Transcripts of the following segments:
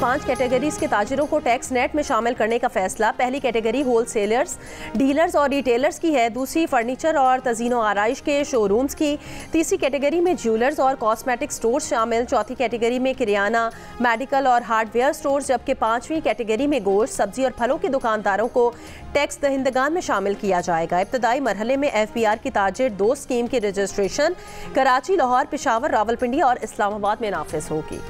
5 categories के ताजिरों को tax net में शामिल करने का फैसला। पहली कैटेगरी होलसेलर्स, डीलर्स और रिटेलर्स की है, दूसरी फर्नीचर और तज़ीनो आराइश के शोरूम्स की, तीसरी कैटेगरी में ज्वेलर्स और कॉस्मेटिक स्टोर्स शामिल, चौथी कैटेगरी में किराना, मेडिकल और हार्डवेयर स्टोर्स, जबकि पाँचवीं कैटेगरी में गोश्त, सब्जी और फलों के दुकानदारों को टैक्स दहिंदगान में शामिल किया जाएगा। इब्तदाई मरहले में FBR की ताजिर 2 स्कीम की रजिस्ट्रेशन कराची, लाहौर, पेशावर, रावलपिंडी और इस्लामाबाद में नाफिज होगी।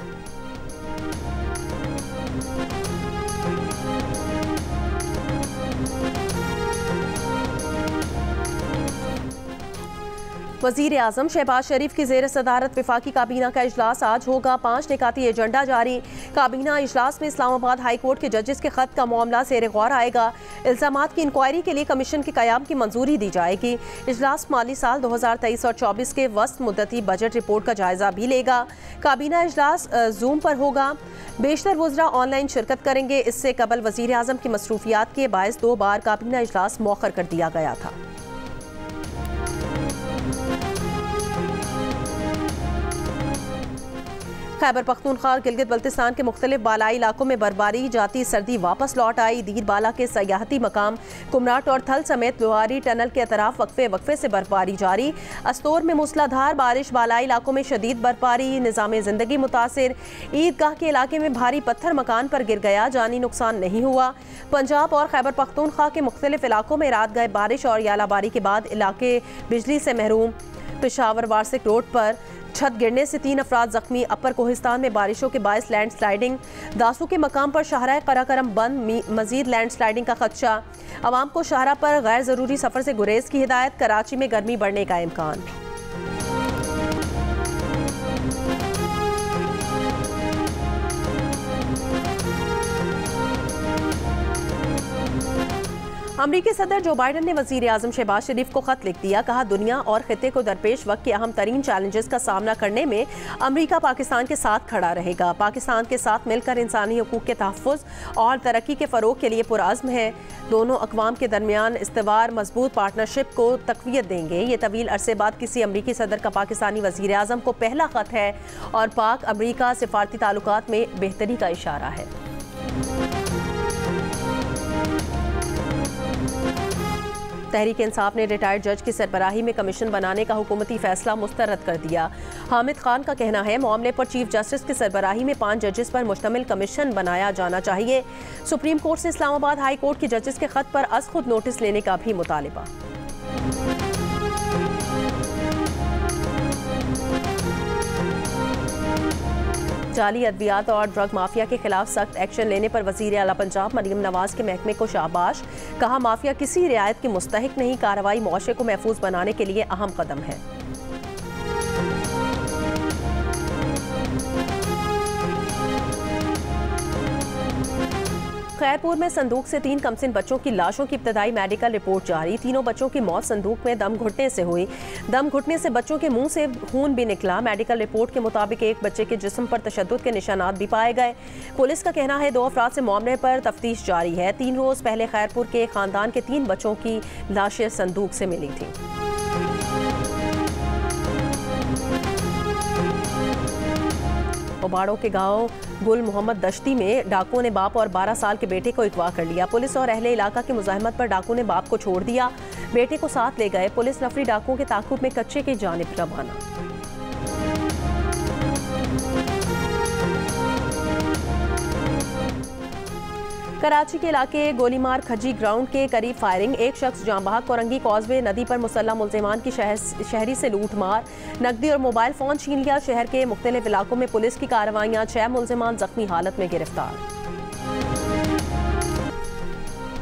वज़ीर आज़म शहबाज शरीफ की ज़ेर सदारत वफाकी काबीना का इजलास आज होगा। 5 निकाती एजेंडा जारी। काबीना इजलास में इस्लामाबाद हाई कोर्ट के जजेस के खत का मामला ज़ेर गौर आएगा। इल्ज़ामात की इंक्वायरी के लिए कमीशन के क़याम की मंजूरी दी जाएगी। इजलास माली साल 2023 और 24 के वस्त मुद्दती बजट रिपोर्ट का जायजा भी लेगा। काबीना इजलास जूम पर होगा। बेशतर वज़रा ऑनलाइन शिरकत करेंगे। इससे कबल वज़ीर आज़म की मसरूफियात के बायस 2 बार काबीना इजलास मौखर कर दिया गया था। खैबर पख्तूनख्वा और गिलगित बल्तिस्तान के मुख्तलिफ बालाई इलाकों में बर्फबारी, जाती सर्दी वापस लौट आई। दीर बाला के सयाहती मकाम कुमराट और थल समेत लोहारी टनल के अतराफ वक्फे से बर्फबारी जारी। अस्तोर में मूसलाधार बारिश, बालाई इलाकों में शदीद बर्फबारी, निज़ाम ज़िंदगी मुतासिर। ईदगाह के इलाके में भारी पत्थर मकान पर गिर गया, जानी नुकसान नहीं हुआ। पंजाब और खैबर पख्तूनख्वा के मुख्तलिफ इलाकों में रात गए बारिश और यालाबारी के बाद इलाके बिजली से महरूम। पेशावर वारसिक रोड पर छत गिरने से 3 अफराद जख्मी। अपर कोहिस्तान में बारिशों के बायस लैंड स्लाइडिंग, दासू के मकाम पर शाहराह कराकरम बंद, मजीद लैंड स्लाइडिंग का खदशा। अवाम को शाहरा पर गैर ज़रूरी सफ़र से गुरेज की हिदायत। कराची में गर्मी बढ़ने का इम्कान। अमरीकी सदर जो बाइडन ने वज़ीर आज़म शहबाज शरीफ को खत लिख दिया। कहा, दुनिया और खित्ते को दरपेश वक्त के अहम तरीन चैलेंजेस का सामना करने में अमरीका पाकिस्तान के साथ खड़ा रहेगा। पाकिस्तान के साथ मिलकर इंसानी हकूक़ के तहफ़्फ़ुज़ और तरक्की के फ़रोग़ के लिए पुरअज़्म है। दोनों अक़वाम के दरमियान इस्तवार मजबूत पार्टनरशिप को तक़वियत देंगे। ये तवील अरसे बाद किसी अमरीकी सदर का पाकिस्तानी वज़ीर आज़म को पहला ख़त है और पाक अमरीका सिफ़ारती ताल्लुकात में बेहतरी का इशारा है। तहरीक इंसाफ ने रिटायर्ड जज की सरबराही में कमीशन बनाने का हुकूमती फैसला मुस्तरद कर दिया। हामिद खान का कहना है, मामले पर चीफ जस्टिस की सरबराही में 5 जजेस पर मुश्तमिल कमीशन बनाया जाना चाहिए। सुप्रीम कोर्ट से इस्लामाबाद हाई कोर्ट के जजेस के खत पर अज़ खुद नोटिस लेने का भी मुतालिबा। जाली अद्वियात और ड्रग माफिया के खिलाफ सख्त एक्शन लेने पर वज़ीर आला पंजाब मरीम नवाज के महकमे को शाबाश। कहा, माफिया किसी रियायत की मुस्तहिक नहीं, कार्रवाई मुआशरे को महफूज बनाने के लिए अहम कदम है। खैरपुर में संदूक से 3 कमसिन बच्चों की लाशों की इब्तदाई मेडिकल रिपोर्ट जारी। तीनों बच्चों की मौत संदूक में दम घुटने से हुई। दम घुटने से बच्चों के मुंह से खून भी निकला। मेडिकल रिपोर्ट के मुताबिक एक बच्चे के जिस्म पर तशद्दुद के निशानात भी पाए गए। पुलिस का कहना है 2 अफराद से मामले पर तफ्तीश जारी है। 3 रोज पहले खैरपुर के खानदान के 3 बच्चों की लाशें संदूक से मिली थी। ओबाड़ों के गांव गुल मोहम्मद दश्ती में डाकुओं ने बाप और 12 साल के बेटे को अगवा कर लिया। पुलिस और अहले इलाका की मुज़ाहमत पर डाकू ने बाप को छोड़ दिया, बेटे को साथ ले गए। पुलिस नफरी डाकुओं के ताक़ुब में कच्चे की जानिब रवाना। कराची के इलाके गोलीमार खजी ग्राउंड के करीब फायरिंग, एक शख्स जाँ बहक। कोरंगी कॉजवे नदी पर मुसल्लह मुल्ज़िमान की शहरी से लूट मार, नकदी और मोबाइल फ़ोन छीन लिया। शहर के मुख्तलिफ इलाकों में पुलिस की कार्रवाइयाँ, 6 मुल्ज़िमान ज़ख्मी हालत में गिरफ्तार।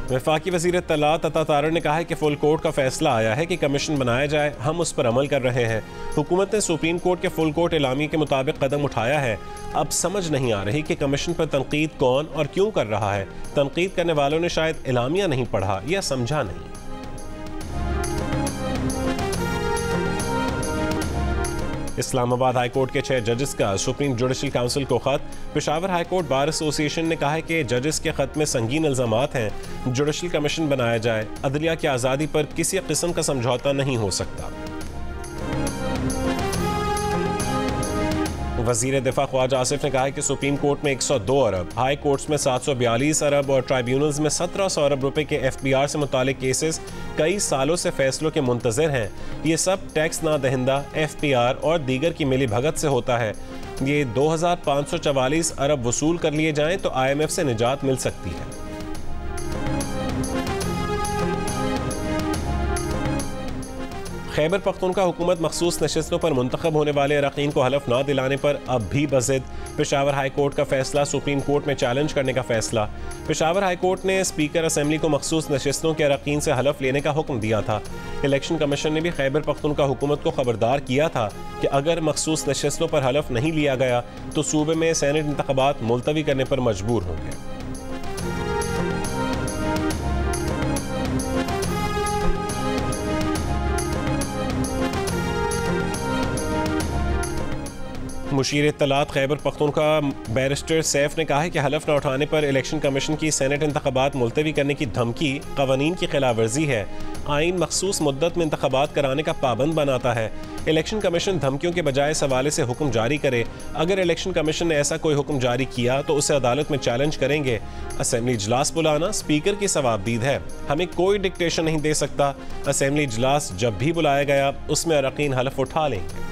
वफाकी वज़ीर इत्तलात अता तारड़ ने कहा है कि फुल कोर्ट का फैसला आया है कि कमीशन बनाया जाए, हम उस पर अमल कर रहे हैं। हुकूमत ने सुप्रीम कोर्ट के फुल कोर्ट एलामी के मुताबिक कदम उठाया है। अब समझ नहीं आ रही कि कमीशन पर तनकीद कौन और क्यों कर रहा है। तनकीद करने वालों ने शायद एलामिया नहीं पढ़ा या समझा नहीं। इस्लामाबाद हाई कोर्ट के 6 जजेस का सुप्रीम जुडिशल काउंसिल को खत। Peshawar high court bar association ने कहा है कि जजेस के खत में संगीन इल्जामात हैं। जुडिशल कमीशन बनाया जाए, अदलिया की आज़ादी पर किसी किस्म का समझौता नहीं हो सकता। वजीर दिफा ख्वाजा आसिफ ने कहा है कि सुप्रीम कोर्ट में 102 अरब, हाई कोर्ट्स में 742 अरब और ट्राइब्यूनल्स में 1700 अरब रुपए के FBR से मुतालिक केसेस कई सालों से फैसलों के मुंतजर हैं। ये सब टैक्स ना दहिंदा, FBR और दीगर की मिली भगत से होता है। ये 2544 अरब वसूल कर लिए जाएं तो IMF से निजात मिल सकती है। खैबर पख्तूनख्वा हुकूमत मखसूस नशिस्तों पर मुंतखब होने वाले अरकान को हलफ ना दिलाने पर अब भी बज़िद। पेशावर हाई कोर्ट का फैसला सुप्रीम कोर्ट में चैलेंज करने का फैसला। पेशावर हाई कोर्ट ने स्पीकर असम्बली को मखसूस नशिस्तों के अरकान से हलफ लेने का हुक्म दिया था। इलेक्शन कमीशन ने भी खैबर पख्तूनख्वा हुकूमत को खबरदार किया था कि अगर मखसूस नशिस्तों पर हलफ नहीं लिया गया तो सूबे में सेनेट इंतखाबात मुलतवी करने पर मजबूर होंगे। मुशीर इत्तलात खैबर पख्तूनख्वा बैरिस्टर सैफ ने कहा है कि हलफ न उठाने पर इलेक्शन कमीशन की सेनेट इंतखाबात मुलतवी करने की धमकी कवानीन की खिलाफ वर्जी है। आइन मखसूस मुद्दत में इंतखाबात कराने का पाबंद बनाता है। इलेक्शन कमीशन धमकियों के बजाय इस हवाले से हुक्म जारी करे। अगर इलेक्शन कमीशन ने ऐसा कोई हुक्म जारी किया तो उसे अदालत में चैलेंज करेंगे। असेंबली इजलास बुलाना स्पीकर की सवाबदीद है, हमें कोई डिक्टेशन नहीं दे सकता। असेंबली इजलास जब भी बुलाया गया उसमें अरकान हलफ उठा लेंगे।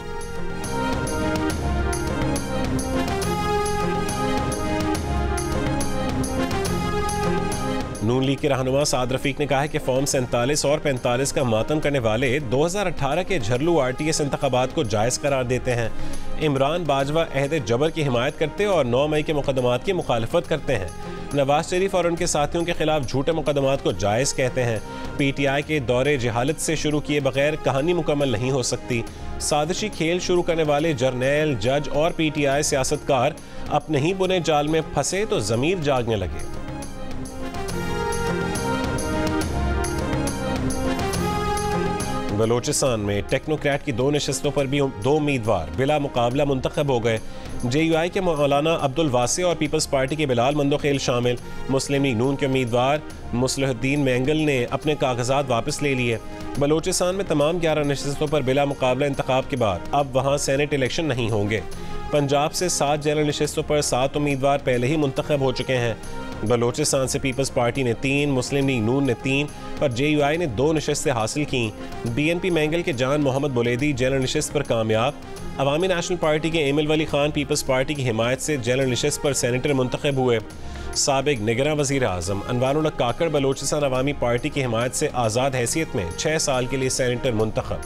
नून लीग के रहनुमा साद रफीक ने कहा है कि फॉर्म 47 और 45 का मातम करने वाले 2018 के झरलू RTS इंतखाबात को जायज़ करार देते हैं। इमरान बाजवा अहद जबर की हिमायत करते और 9 मई के मुकदमात की मुखालफत करते हैं। नवाज शरीफ और उनके साथियों के खिलाफ झूठे मुकदमात को जायज़ कहते हैं। PTI के दौरे जहालत से शुरू किए बगैर कहानी मुकम्मल नहीं हो सकती। साजिशी खेल शुरू करने वाले जर्नैल, जज और PTI सियासतकार अपने ही बुने जाल में फंसे तो ज़मीर जागने लगे। बलोचिस्तान में टेक्नोक्रेट की 2 नशिस्तों पर भी 2 उम्मीदवार बिला मुकाबला मुंतखब हो गए। JUI के मौलाना अब्दुल वासे और पीपल्स पार्टी के बिलाल मंदोखेल शामिल। मुस्लिम लीग नून के उम्मीदवार मुसलहुद्दीन मेंगल ने अपने कागजात वापस ले लिए। बलोचिस्तान में तमाम 11 नशिस्तों पर बिला मुकाबला इंतखाब के बाद अब वहाँ सेनेट इलेक्शन नहीं होंगे। पंजाब से 7 जनरल नशिस्तों पर 7 उम्मीदवार पहले ही मुंतखब हो चुके हैं। बलोचिस्तान से पीपल्स पार्टी ने 3, मुस्लिम लीग नून ने 3 और JUI ने 2 नशिस्तें हासिल की। BNP मेंगल के जान मोहम्मद बुलेदी जनरल नशिस्त पर कामयाब। अवामी नेशनल पार्टी के एमिल वली खान पीपल्स पार्टी की हिमायत से जनरल नशिस्त पर सेनेटर मुंतखब हुए। साबिक निगरान वज़ीर आज़म अनवारुल्लाह काकड़ बलोचिस्तान अवामी पार्टी की हिमायत से आज़ाद हैसियत में 6 साल के लिए सेनेटर मुंतखब।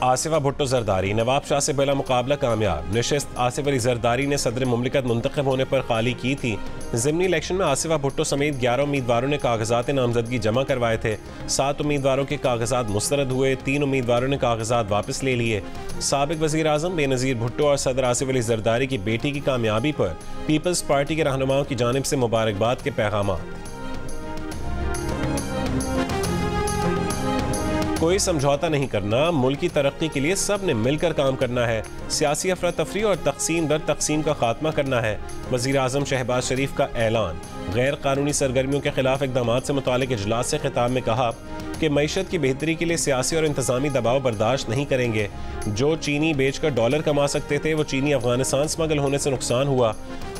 आसिफा भुट्टो जरदारी नवाब शाह से बिला मुकाबला कामयाब। नशिस्त आसिफ अली जरदारी ने सदर मुमलिकत मुंतखब होने पर खाली की थी। ज़िमनी इलेक्शन में आसिफा भुट्टो समेत 11 उम्मीदवारों ने कागजात नामजदगी जमा करवाए थे। 7 उम्मीदवारों के कागजात मुस्तरद हुए, 3 उम्मीदवारों ने कागजात वापस ले लिए। साबिक वज़ीर आज़म बेनज़ीर भुट्टो और सदर आसिफ अली जरदारी की बेटी की कामयाबी पर पीपल्स पार्टी के रहनुमाओं की जानिब से मुबारकबाद के पैगाम। कोई समझौता नहीं करना, मुल्क की तरक्की के लिए सब ने मिलकर काम करना है। सियासी अफरा तफरी और तकसीम दर तकसीम का खात्मा करना है। वज़ीर आज़म शहबाज शरीफ का ऐलान। गैर कानूनी सरगर्मियों के खिलाफ इक़दामात से मुतालिक इजलास से खिताब में कहा कि मईशत की बेहतरी के लिए सियासी और इंतज़ामी दबाव बर्दाश्त नहीं करेंगे। जो चीनी बेचकर डॉलर कमा सकते थे वो चीनी अफगानिस्तान स्मगल होने से नुकसान हुआ।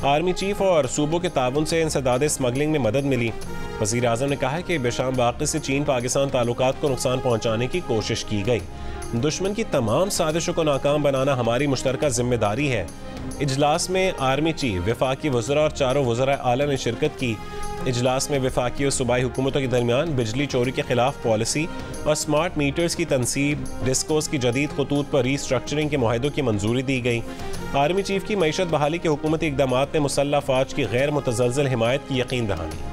आर्मी चीफ और सूबों के ताउन से इंसदाद स्मगलिंग में मदद मिली। वज़ीर आज़म ने कहा है कि बेशाम वाक़े से चीन पाकिस्तान ताल्लुकात को नुकसान पहुँचाने की कोशिश की गई। दुश्मन की तमाम साजिशों को नाकाम बनाना हमारी मुश्तरका जिम्मेदारी है। इजलास में आर्मी चीफ, वफाकी वज़रा और 4 वज़रा आला ने शिरकत की। इजलास में वफाकी और सूबाई हुकूमतों के दरमियान बिजली चोरी के खिलाफ पॉलिसी और स्मार्ट मीटर्स की तनसीब, डिस्कोस की जदीद खतूत पर रीस्ट्रक्चरिंग के मुआहदों की मंजूरी दी गई। आर्मी चीफ की मईशत बहाली के हुकूमती इक़दामात ने मुसल्लह फ़ौज की गैर मुतज़लज़ल हिमायत की यकीन दहानी।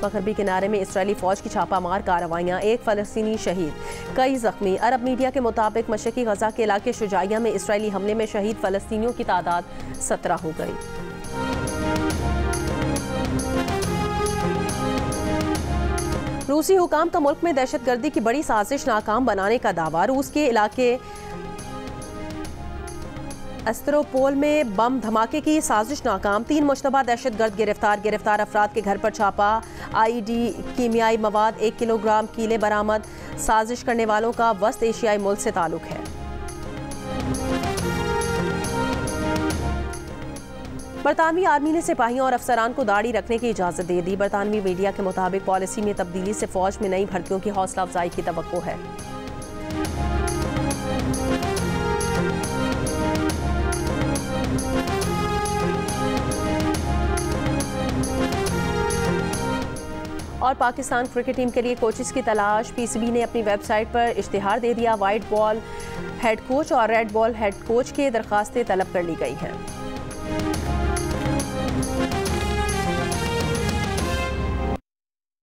मगरबी किनारे में इसराइली फौज की छापामार कार्रवाइयां, 1 फ़लस्तीनी शहीद, कई जख्मी। अरब मीडिया के मुताबिक मशरक़ी गजा के इलाके शुजाइया में इसराइली हमले में शहीद फ़लस्तीनियों की तादाद 17 हो गई। रूसी हुकाम का मुल्क में दहशतगर्दी की बड़ी साजिश नाकाम बनाने का दावा। रूस के इलाके एस्तरोपोल में बम धमाके की साजिश नाकाम। 3 मुश्तबा दहशतगर्द गिरफ्तार अफराद के घर पर छापा। IED कीमियाई मवाद 1 किलोग्राम कीले बरामद। साजिश करने वालों का वस्त एशियाई मुल्क से ताल्लुक है। बरतानवी आर्मी ने सिपाहियों और अफसरान को दाढ़ी रखने की इजाज़त दे दी। बरतानवी मीडिया के मुताबिक पॉलिसी में तब्दीली से फौज में नई भर्तियों की हौसला अफजाई की तवक्को है। और पाकिस्तान क्रिकेट टीम के लिए कोचेस की तलाश। PCB ने अपनी वेबसाइट पर इश्तिहार दे दिया। वाइट बॉल हेड कोच और रेड बॉल हेड कोच की दरखास्तें तलब कर ली गई हैं।